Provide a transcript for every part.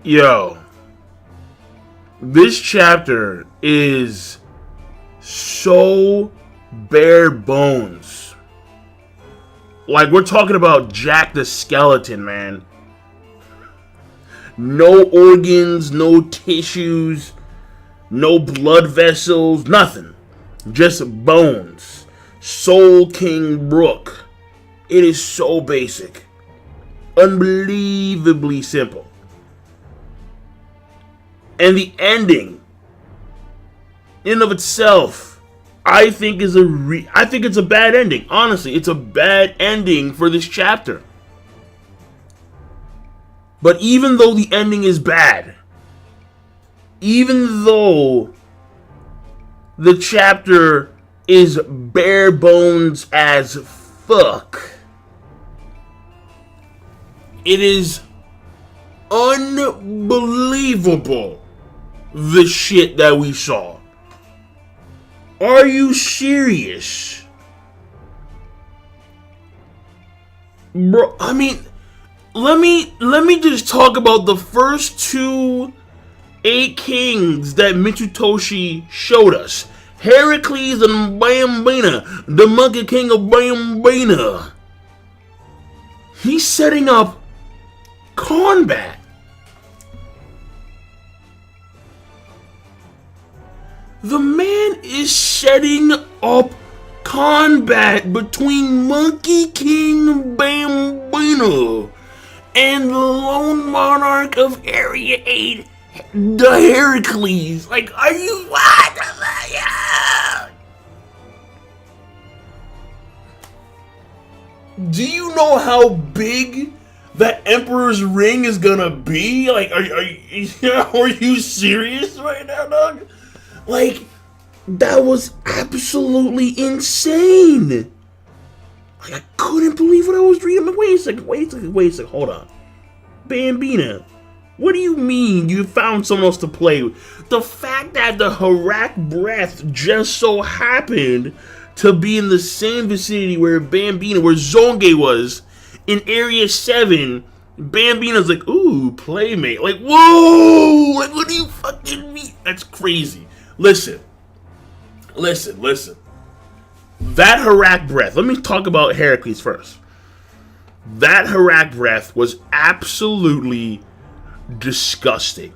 Yo, this chapter is so bare bones. Like, we're talking about Jack the Skeleton, man. No organs, no tissues, no blood vessels, nothing. Just bones. Soul King Brook. It is so basic. Unbelievably simple. And the ending, in of itself, I think it's a bad ending. Honestly, it's a bad ending for this chapter. But even though the ending is bad, even though the chapter is bare bones as fuck, it is unbelievable the shit that we saw. Are you serious? Bro, I mean, let me just talk about the first 2 8 kings that Mitsutoshi showed us. Heracles and Bambina, the Monkey King of Bambina. He's setting up combat. The man is setting up combat between Monkey King Bambina and the lone monarch of Area 8, the Heracles. Like, are you what? Yeah. Do you know how big that Emperor's ring is gonna be? Like, are you serious right now, dog? Like, that was absolutely insane. Like, I couldn't believe what I was reading. I'm like, wait a second, hold on. Bambina, what do you mean you found someone else to play with? The fact that the Heracles breath just so happened to be in the same vicinity where Bambina, where Zonge was, in Area 7, Bambina's like, ooh, playmate. Like, whoa! Like, what do you fucking mean? That's crazy. Listen. That Heracles breath, let me talk about Heracles first. That Heracles breath was absolutely disgusting.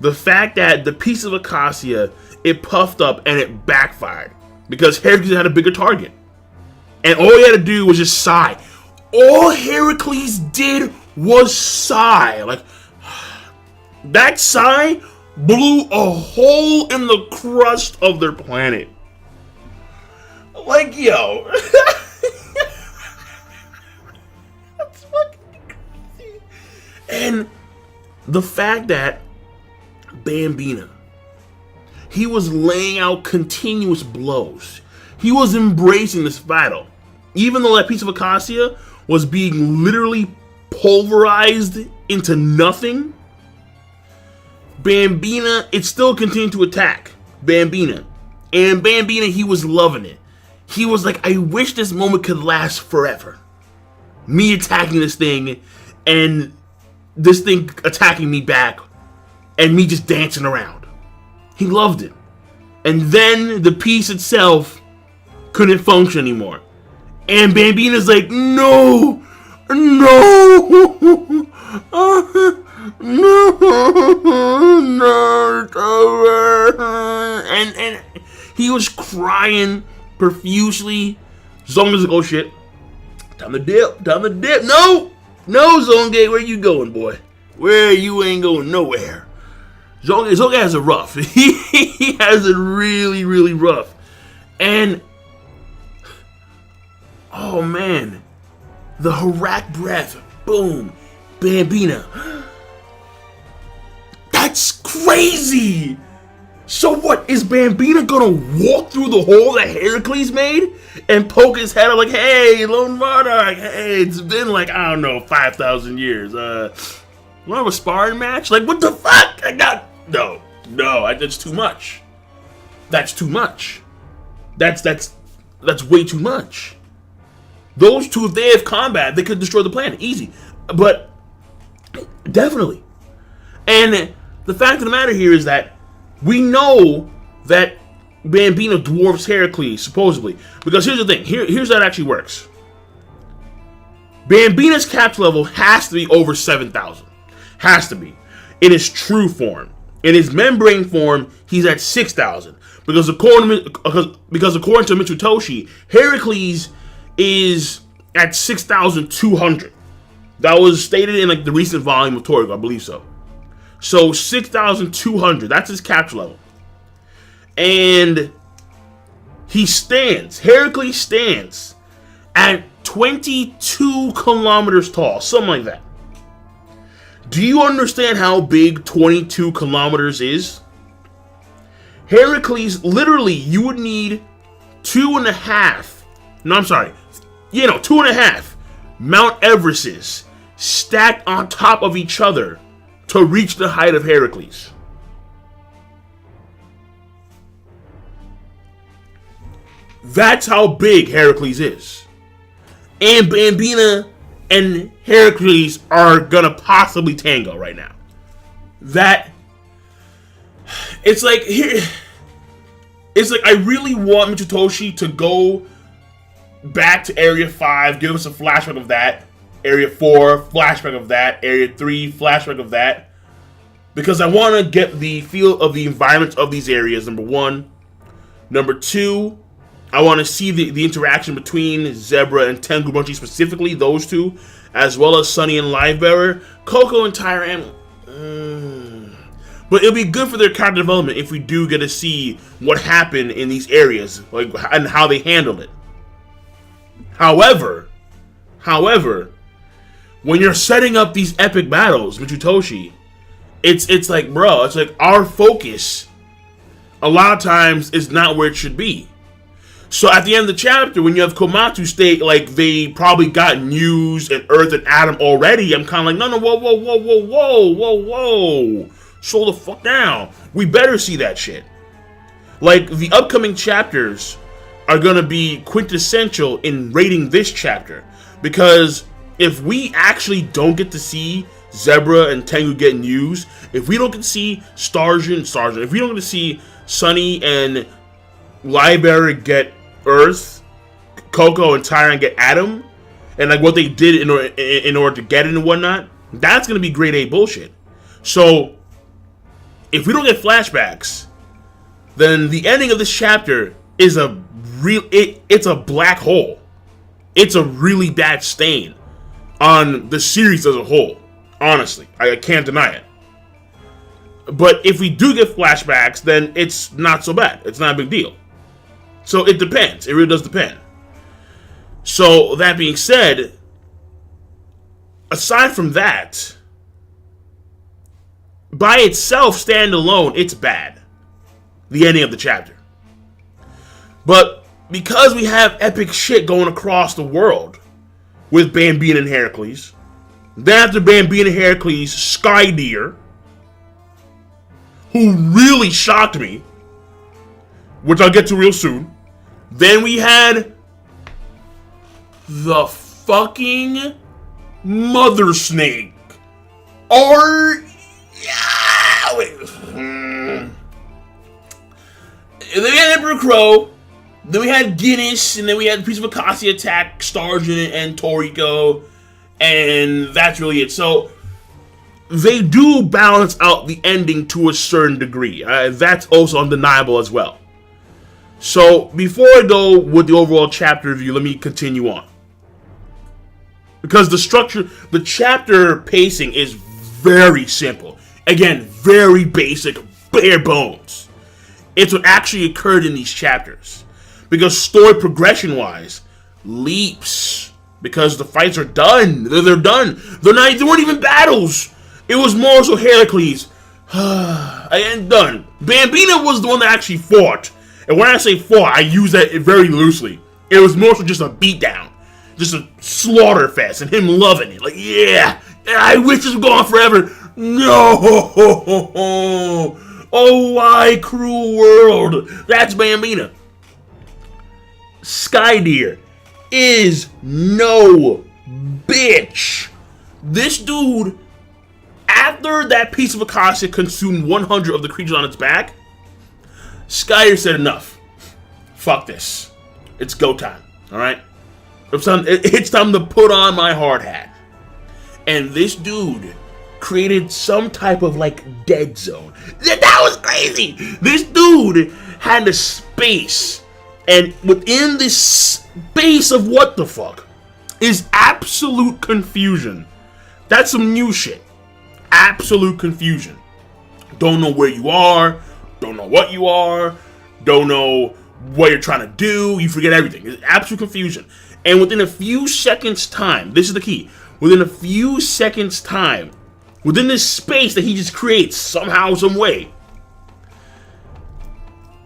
The fact that the piece of acacia, it puffed up and it backfired because Heracles had a bigger target. And all he had to do was just sigh. All Heracles did was sigh. Like, that sigh blew a hole in the crust of their planet. Like, yo. That's fucking crazy. And the fact that Bambina, he was laying out continuous blows. He was embracing this battle. Even though that piece of acacia was being literally pulverized into nothing, Bambina, it still continued to attack Bambina. And Bambina, he was loving it. He was like, I wish this moment could last forever. Me attacking this thing, and this thing attacking me back, and me just dancing around. He loved it. And then the piece itself couldn't function anymore. And Bambina's like, no, it's over. And he was crying profusely. Zonge's like, oh shit, time to dip. No, Zonge, where you going, boy? Where you ain't going nowhere. Zonge has it rough. He has it really, really rough. And oh man, the Heracles breath, boom, Bambina. That's crazy. So what, is Bambina gonna walk through the hole that Heracles made and poke his head up like, hey, Lone Monarch, hey, it's been like, I don't know, 5,000 years. Want to have a sparring match? Like, what the fuck? No, that's too much. That's too much. That's way too much. Those two, if they have combat, they could destroy the planet, easy. But definitely, And the fact of the matter here is that we know that Bambina dwarfs Heracles, supposedly. Because here's the thing. Here's how it actually works. Bambina's capture level has to be over 7,000. Has to be. In his true form. In his membrane form, he's at 6,000. Because according to Mitsutoshi, Heracles is at 6,200. That was stated in like the recent volume of Toriko, I believe so. So 6,200, that's his capture level. And Heracles stands at 22 kilometers tall, something like that. Do you understand how big 22 kilometers is? Heracles, literally, you would need 2.5 Mount Everests stacked on top of each other to reach the height of Heracles. That's how big Heracles is. And Bambina and Heracles are gonna possibly tango right now. It's like I really want Mitsutoshi to go back to Area 5, give us a flashback of that. Area 4, flashback of that. Area 3, flashback of that. Because I want to get the feel of the environments of these areas, number one. Number two, I want to see the interaction between Zebra and Tengu Bunchi, specifically those two, as well as Sunny and Livebearer. Coco and Tyran. But it'll be good for their character development if we do get to see what happened in these areas, like, and how they handled it. However, when you're setting up these epic battles, Mitsutoshi, it's like, bro, it's like our focus a lot of times is not where it should be. So at the end of the chapter, when you have Komatsu state like they probably got News and Earth and Atom already, I'm kind of like, no, whoa, slow the fuck down. We better see that shit. Like, the upcoming chapters are gonna be quintessential in rating this chapter, because if we actually don't get to see Zebra and Tengu get News, if we don't get to see Starjun, if we don't get to see Sunny and Livebearer get Earth, Coco and Tyran get Atom, and like what they did in order to get it and whatnot, that's gonna be grade A bullshit. So if we don't get flashbacks, then the ending of this chapter is it's a black hole. It's a really bad stain on the series as a whole. Honestly, I can't deny it. But if we do get flashbacks, then it's not so bad. It's not a big deal. So it depends. It really does depend. So that being said, aside from that, by itself, standalone, it's bad. The ending of the chapter. But because we have epic shit going across the world with Bambina and Heracles, then after Bambina and Heracles, Skydeer, who really shocked me, which I'll get to real soon. Then we had the fucking Mother Snake. Then we had Emperor Crow. Then we had Guinness, and then we had the Priest of Akasi attack Starjun and Toriko, and that's really it. So they do balance out the ending to a certain degree. That's also undeniable as well. So before I go with the overall chapter review, let me continue on. Because the chapter pacing is very simple. Again, very basic, bare bones. It's what actually occurred in these chapters. Because story progression-wise, leaps. Because the fights are done. They're done. They weren't even battles. It was more so Heracles. I ain't done. Bambina was the one that actually fought. And when I say fought, I use that very loosely. It was more so just a beatdown. Just a slaughter fest. And him loving it. Like, yeah. I wish this was gone forever. No. Oh, why cruel world. That's Bambina. Skydeer is no bitch. This dude After that piece of Akasha consumed 100 of the creatures on its back, Skyer said enough. Fuck this. It's go time. Alright? It's time to put on my hard hat. And this dude created some type of like dead zone. That was crazy! This dude had a space. And within this space of what the fuck is absolute confusion. That's some new shit. Absolute confusion. Don't know where you are. Don't know what you are. Don't know what you're trying to do. You forget everything. It's absolute confusion. And within a few seconds time, this is the key. Within a few seconds time, within this space that he just creates somehow, some way,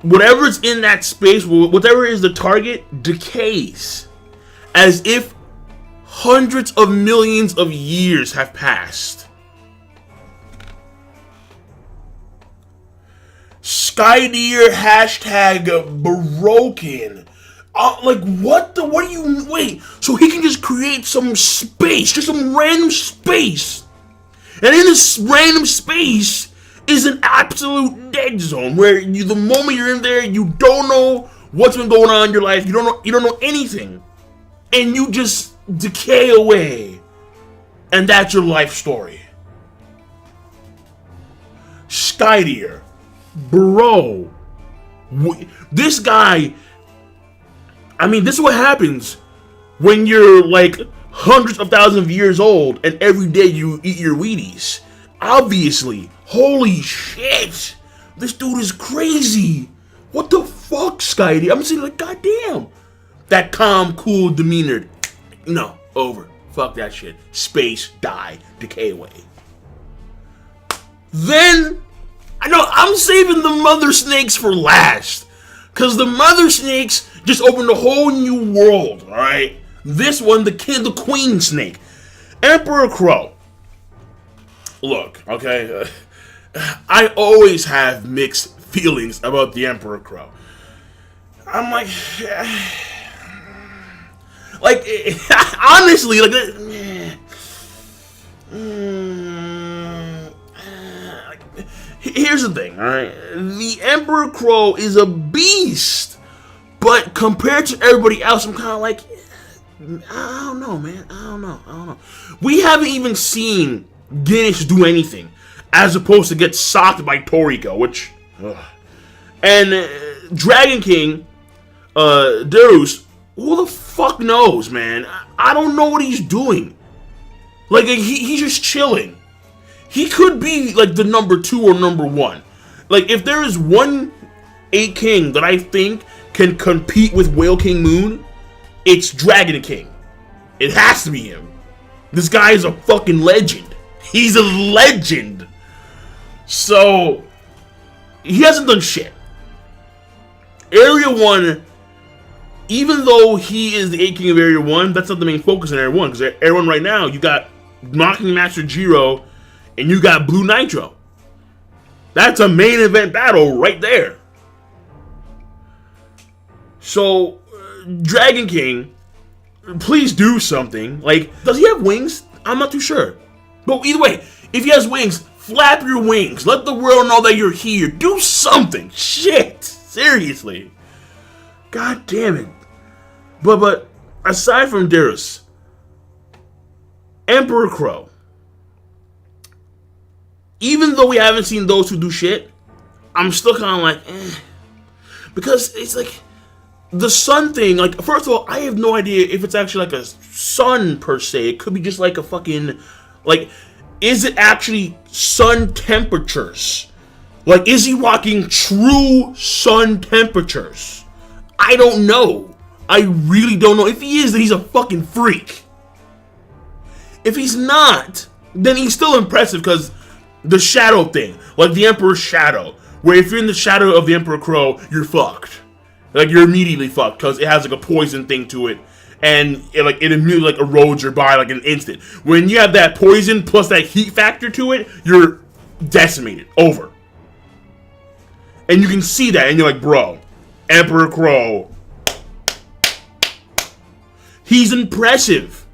whatever's in that space, whatever is the target, decays. As if hundreds of millions of years have passed. Skydeer hashtag broken. Like what do you wait? So he can just create some space, just some random space, and in this random space is an absolute dead zone where the moment you're in there, you don't know what's been going on in your life. You don't know anything, and you just decay away, and that's your life story. Skydeer, bro, this guy. I mean, this is what happens when you're like hundreds of thousands of years old and every day you eat your Wheaties. Obviously. Holy shit. This dude is crazy. What the fuck, Skydee? I'm saying like, goddamn. That calm, cool demeanor. No, over. Fuck that shit. Space, die, decay away. Then, I know I'm saving the mother snakes for last. Because the mother snakes just opened a whole new world, alright? This one, the queen snake. Emperor Crow. Look, okay? I always have mixed feelings about the Emperor Crow. I'm like... honestly, here's the thing, alright? The Emperor Crow is a beast. But compared to everybody else, I'm kind of like, I don't know, man. I don't know. We haven't even seen Guinness do anything, as opposed to get socked by Toriko, which... And Dragon King, Darius, who the fuck knows, man? I don't know what he's doing. Like, he's just chilling. He could be, like, the number 2 or number 1. Like, if there is one 8 king that I think can compete with Whale King Moon, it's Dragon King. It has to be him. This guy is a fucking legend. He's a legend. So, he hasn't done shit. Area 1, even though he is the 8 king of Area 1, that's not the main focus in Area 1. Because Area 1 right now, you got Mocking Master Jiro, and you got Blue Nitro. That's a main event battle right there. So, Dragon King, please do something. Like, does he have wings? I'm not too sure. But either way, if he has wings, flap your wings. Let the world know that you're here. Do something. Shit. Seriously. God damn it. But aside from Darius, Emperor Crow, even though we haven't seen those who do shit, I'm still kind of like, eh. Because it's like, the sun thing, like, first of all, I have no idea if it's actually like a sun per se. It could be just like a fucking, like, is it actually sun temperatures? Like, is he rocking true sun temperatures? I don't know. I really don't know. If he is, then he's a fucking freak. If he's not, then he's still impressive because the shadow thing, like the Emperor's shadow, where if you're in the shadow of the Emperor Crow, you're fucked. Like, you're immediately fucked because it has like a poison thing to it, and it immediately like erodes your body like in an instant. When you have that poison plus that heat factor to it, you're decimated, over. And you can see that, and you're like, bro, Emperor Crow, he's impressive.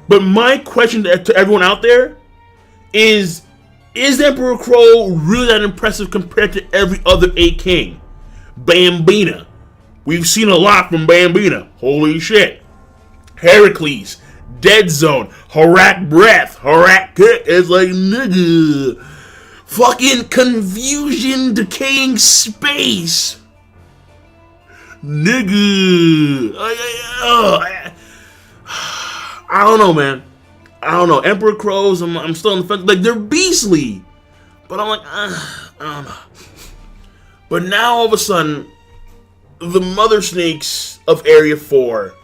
But my question to everyone out there is Emperor Crow really that impressive compared to every other 8 king? Bambina. We've seen a lot from Bambina. Holy shit. Heracles. Dead Zone. Harak Breath. Harak Kick. It's like, nigga. Fucking Confusion Decaying Space. Nigga. I don't know, man. I don't know. Emperor Crows, I'm still on the fence. Like, they're beastly. But I'm like, I don't know. But now, all of a sudden, the Mother Snakes of Area 4,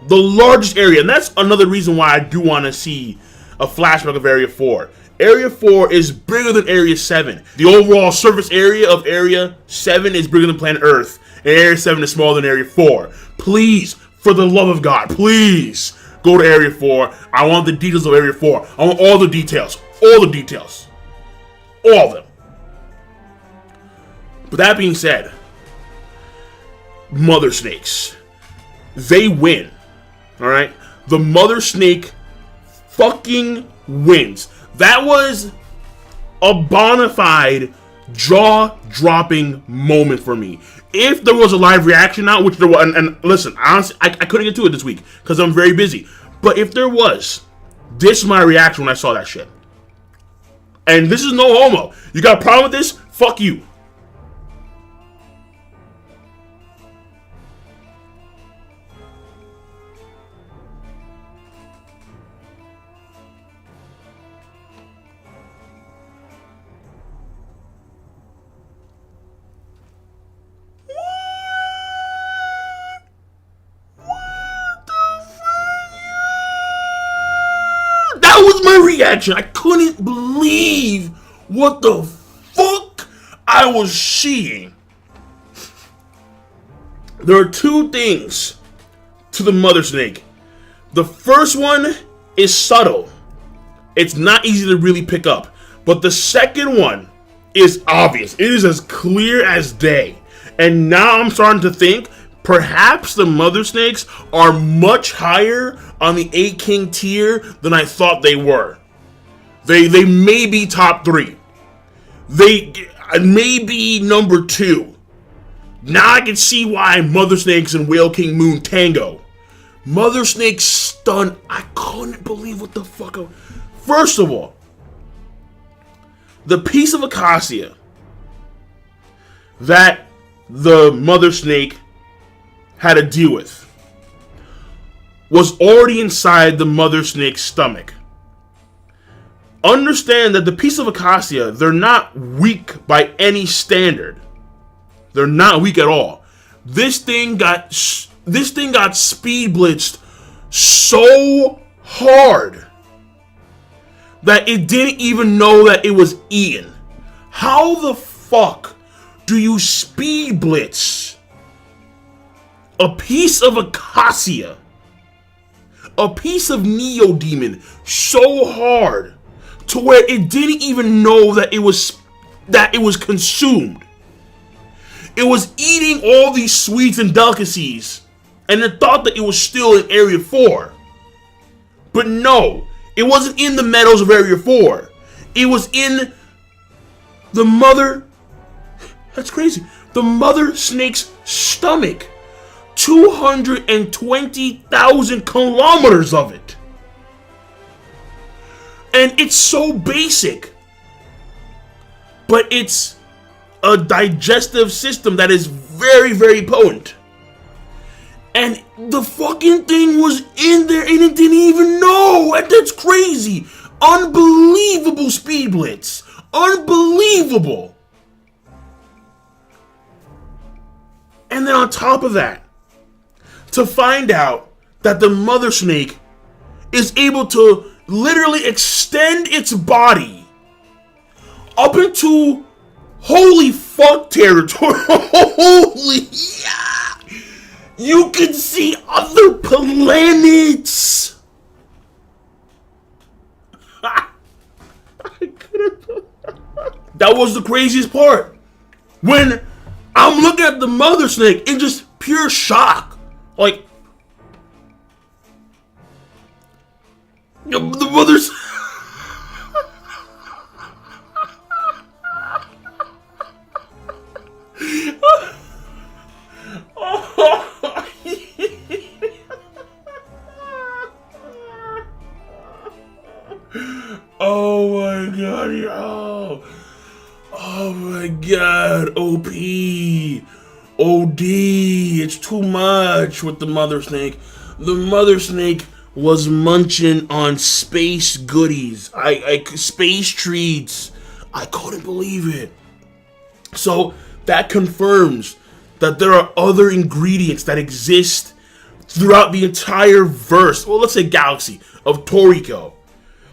the largest area, and that's another reason why I do want to see a flashback of Area 4. Area 4 is bigger than Area 7. The overall surface area of Area 7 is bigger than planet Earth, and Area 7 is smaller than Area 4. Please, for the love of God, please go to Area 4. I want the details of Area 4. I want all the details. All the details. All of them. But that being said, Mother Snakes. They win. Alright? The Mother Snake fucking wins. That was a bona fide jaw-dropping moment for me. If there was a live reaction now, which there was, and listen, honestly, I couldn't get to it this week because I'm very busy. But if there was, this is my reaction when I saw that shit. And this is no homo. You got a problem with this? Fuck you. That was my reaction. I couldn't believe what the fuck I was seeing. There are two things to the Mother Snake. The first one is subtle. It's not easy to really pick up. But the second one is obvious. It is as clear as day. And now I'm starting to think perhaps the Mother Snakes are much higher on the 8 King tier than I thought they were. They may be top 3. They may be number 2. Now I can see why Mother Snakes and Whale King Moon tango. Mother Snake stunned. I couldn't believe what the fuck. First of all, the piece of acacia that the Mother Snake had to deal with was already inside the Mother Snake's stomach. Understand that the piece of acacia, they're not weak by any standard. They're not weak at all. This thing got speed blitzed so hard that it didn't even know that it was eaten. How the fuck do you speed blitz a piece of acacia, a piece of Neo-Demon so hard to where it didn't even know that it was consumed? It was eating all these sweets and delicacies, and it thought that it was still in Area 4. But no, it wasn't in the meadows of Area 4. It was in the mother... That's crazy. The Mother Snake's stomach. 220,000 kilometers of it. And it's so basic. But it's a digestive system that is very, very potent. And the fucking thing was in there and it didn't even know. And that's crazy. Unbelievable speed blitz. Unbelievable. And then on top of that, to find out that the Mother Snake is able to literally extend its body up into holy fuck territory. Holy yeah. You can see other planets. That was the craziest part. When I'm looking at the Mother Snake in just pure shock. Like, the Mother's... Oh my god, yo. Oh my god, OP. OD. It's too much with the mother snake. The mother snake was munching on space goodies. Space treats. I couldn't believe it. So that confirms that there are other ingredients that exist throughout the entire verse, well, let's say galaxy, of Toriko.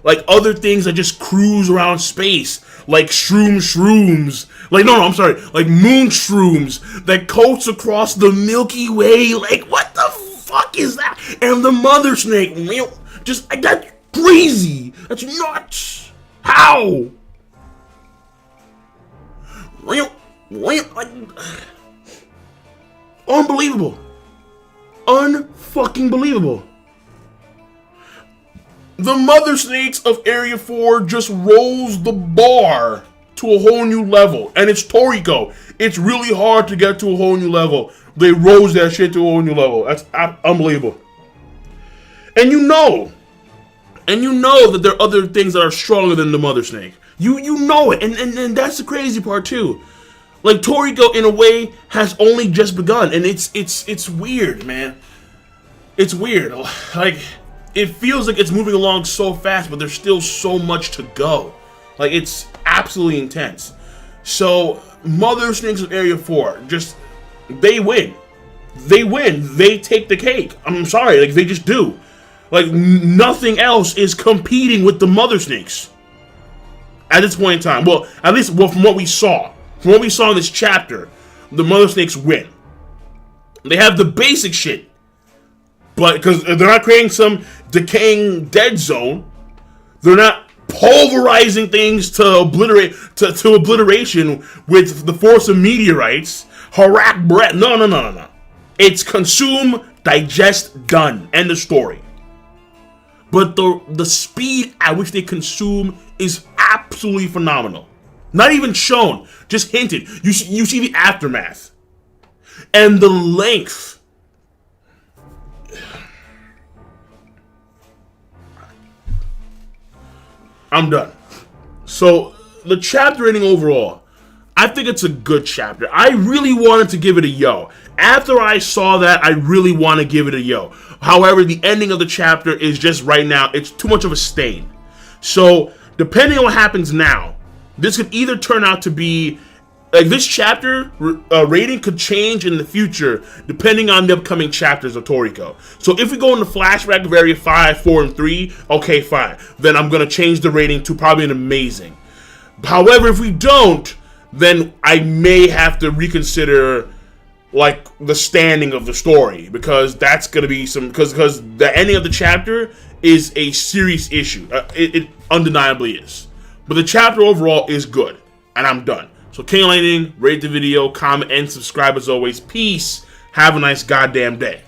Like other things that just cruise around space, like shrooms. Like, no, I'm sorry, like moon shrooms that coats across the Milky Way. Like, what the fuck is that? And the mother snake, that's crazy. That's nuts. How? Unbelievable. Unfucking believable. The mother snakes of Area 4 just rolls the bar to a whole new level. And it's Toriko. It's really hard to get to a whole new level. They rose that shit to a whole new level. That's unbelievable. And you know that there are other things that are stronger than the mother snake. You know it. And that's the crazy part too. Like Toriko in a way has only just begun. And it's weird, man. It's weird. Like, it feels like it's moving along so fast, but there's still so much to go. Like, it's absolutely intense. So, Mother Snakes of Area 4, they win. They win. They take the cake. I'm sorry, like, they just do. Like, nothing else is competing with the Mother Snakes at this point in time. Well, at least from what we saw. From what we saw in this chapter, the Mother Snakes win. They have the basic shit. But because they're not creating some decaying dead zone, they're not pulverizing things to obliteration with the force of meteorites. Harak breath. No. It's consume, digest, done. End of story. But the speed at which they consume is absolutely phenomenal. Not even shown, just hinted. You see the aftermath. And the length. I'm done. So, the chapter rating overall, I think it's a good chapter. I really wanted to give it a yo. After I saw that, I really want to give it a yo. However, the ending of the chapter is just right now, it's too much of a stain. So, depending on what happens now, this could either turn out to be, like, this chapter rating could change in the future depending on the upcoming chapters of Toriko. So if we go in the flashback of Area 5, 4, and 3, okay, fine. Then I'm going to change the rating to probably an amazing. However, if we don't, then I may have to reconsider, like, the standing of the story. Because that's going to be because the ending of the chapter is a serious issue. It undeniably is. But the chapter overall is good. And I'm done. So, King Lightning, rate the video, comment, and subscribe as always. Peace. Have a nice goddamn day.